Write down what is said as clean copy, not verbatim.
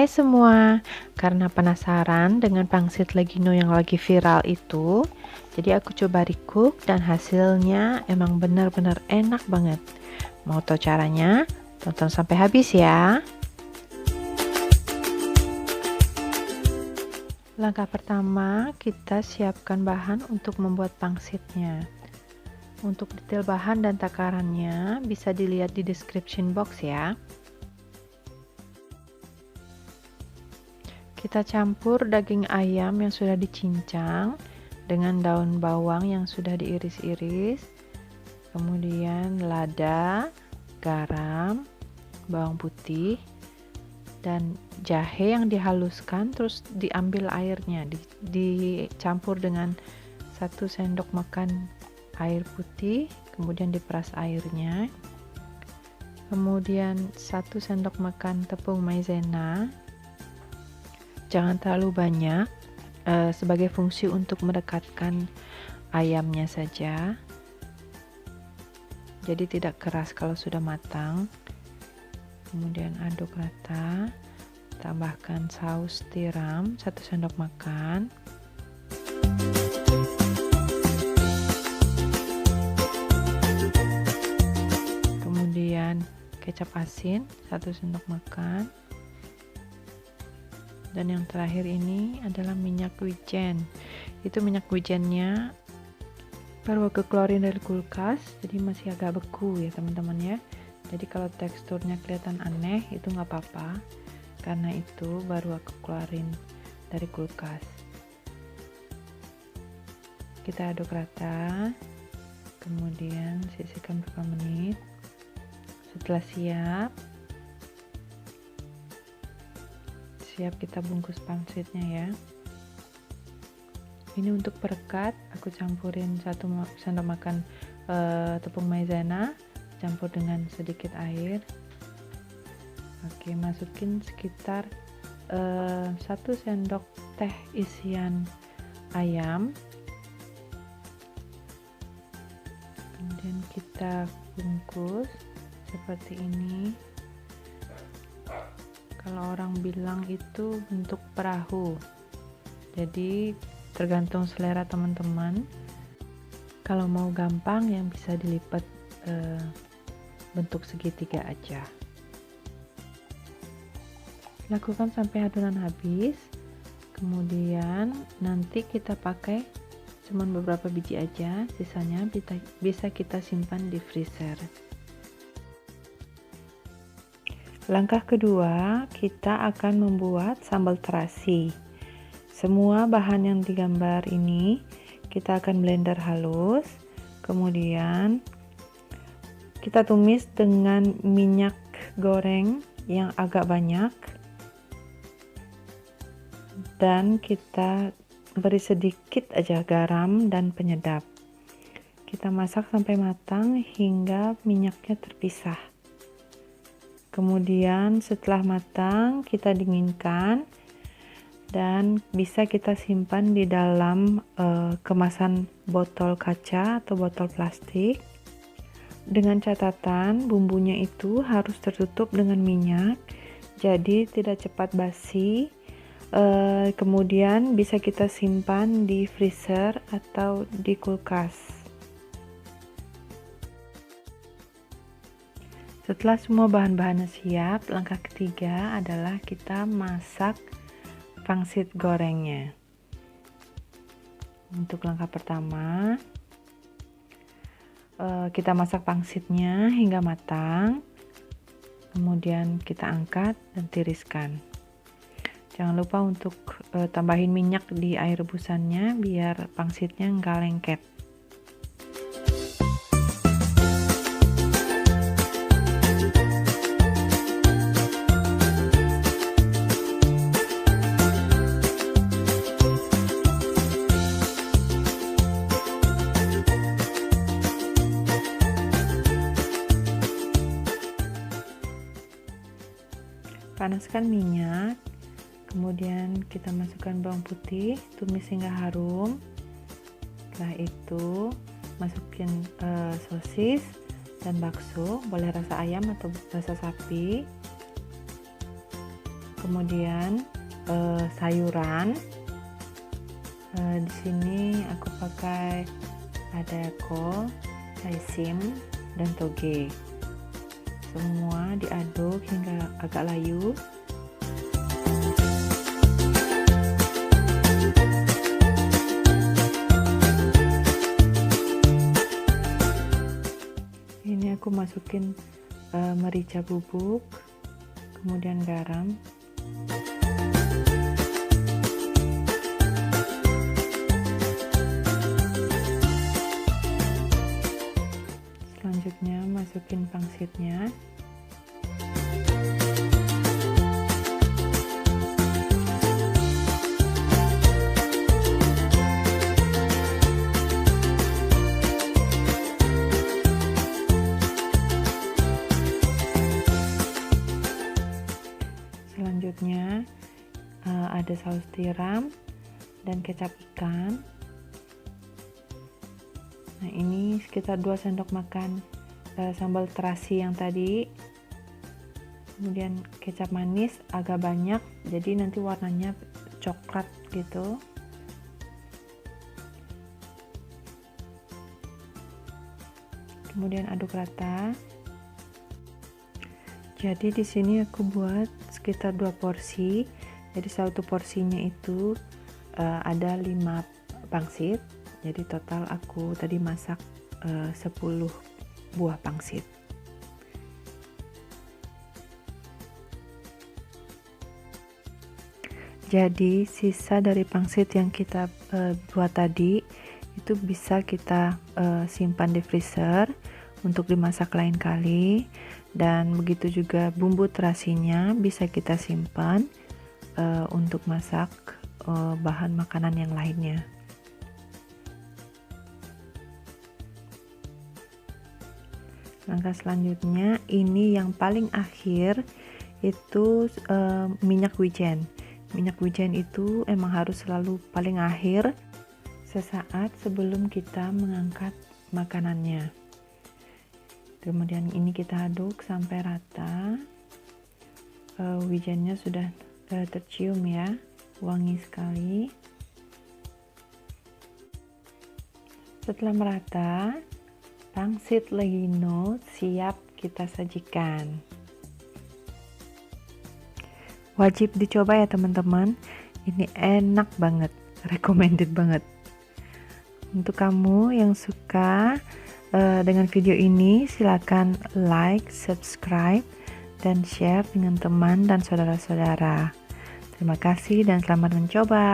Hai semua, karena penasaran dengan pangsit Legino yang lagi viral itu, jadi aku coba recook dan hasilnya emang benar-benar enak banget. Mau tahu caranya? Tonton sampai habis ya. Langkah pertama, kita siapkan bahan untuk membuat pangsitnya. Untuk detail bahan dan takarannya bisa dilihat di description box ya. Kita campur daging ayam yang sudah dicincang dengan daun bawang yang sudah diiris-iris, kemudian lada, garam, bawang putih, dan jahe yang dihaluskan, terus diambil airnya, dicampur dengan 1 sendok makan air putih, kemudian diperas airnya, kemudian 1 sendok makan tepung maizena. Jangan terlalu banyak, sebagai fungsi untuk mendekatkan ayamnya saja, jadi tidak keras kalau sudah matang. Kemudian aduk rata, tambahkan saus tiram 1 sendok makan, kemudian kecap asin 1 sendok makan, dan yang terakhir ini adalah minyak wijen. Itu minyak wijennya baru aku keluarin dari kulkas, jadi masih agak beku ya teman-teman ya. Jadi kalau teksturnya kelihatan aneh itu nggak apa-apa, karena itu baru aku keluarin dari kulkas. Kita aduk rata, kemudian sisihkan beberapa menit. Setelah siap kita bungkus pangsitnya ya. Ini untuk perekat, aku campurin 1 sendok makan tepung maizena, campur dengan sedikit air. Oke, masukin sekitar 1 sendok teh isian ayam, kemudian kita bungkus seperti ini. Kalau orang bilang itu bentuk perahu, jadi tergantung selera teman-teman. Kalau mau gampang yang bisa dilipat bentuk segitiga aja. Lakukan sampai adonan habis, kemudian nanti kita pakai cuman beberapa biji aja, sisanya bisa kita simpan di freezer. Langkah kedua, kita akan membuat sambal terasi. Semua bahan yang digambar ini kita akan blender halus, kemudian kita tumis dengan minyak goreng yang agak banyak, dan kita beri sedikit aja garam dan penyedap. Kita masak sampai matang hingga minyaknya terpisah. Kemudian setelah matang kita dinginkan dan bisa kita simpan di dalam kemasan botol kaca atau botol plastik, dengan catatan bumbunya itu harus tertutup dengan minyak, jadi tidak cepat basi. Kemudian bisa kita simpan di freezer atau di kulkas. Setelah semua bahan-bahannya siap, langkah ketiga adalah kita masak pangsit gorengnya. Untuk langkah pertama, kita masak pangsitnya hingga matang, kemudian kita angkat dan tiriskan. Jangan lupa untuk tambahin minyak di air rebusannya biar pangsitnya nggak lengket. Panaskan minyak, kemudian kita masukkan bawang putih, tumis hingga harum. Setelah itu masukin sosis dan bakso, boleh rasa ayam atau rasa sapi. kemudian sayuran. Di sini aku pakai ada kol, saisim, dan toge. Semua diaduk hingga agak layu. Ini aku masukin merica bubuk, kemudian garam. Selanjutnya masukin pangsitnya. Selanjutnya ada saus tiram dan kecap ikan. Nah, ini sekitar 2 sendok makan sambal terasi yang tadi. Kemudian kecap manis agak banyak, jadi nanti warnanya coklat gitu. Kemudian aduk rata. Jadi di sini aku buat sekitar 2 porsi. Jadi satu porsinya itu ada 5 pangsit. Jadi total aku tadi masak 10 buah pangsit. Jadi sisa dari pangsit yang kita buat tadi itu bisa kita simpan di freezer untuk dimasak lain kali, dan begitu juga bumbu terasinya bisa kita simpan untuk masak bahan makanan yang lainnya. Langkah selanjutnya, ini yang paling akhir itu minyak wijen. Minyak wijen itu emang harus selalu paling akhir, sesaat sebelum kita mengangkat makanannya. Kemudian ini kita aduk sampai rata. Wijennya sudah tercium ya, wangi sekali. Setelah merata, pangsit legino siap kita sajikan. Wajib dicoba ya teman-teman, ini enak banget, recommended banget. Untuk kamu yang suka dengan video ini, silakan like, subscribe, dan share dengan teman dan saudara-saudara. Terima kasih dan selamat mencoba.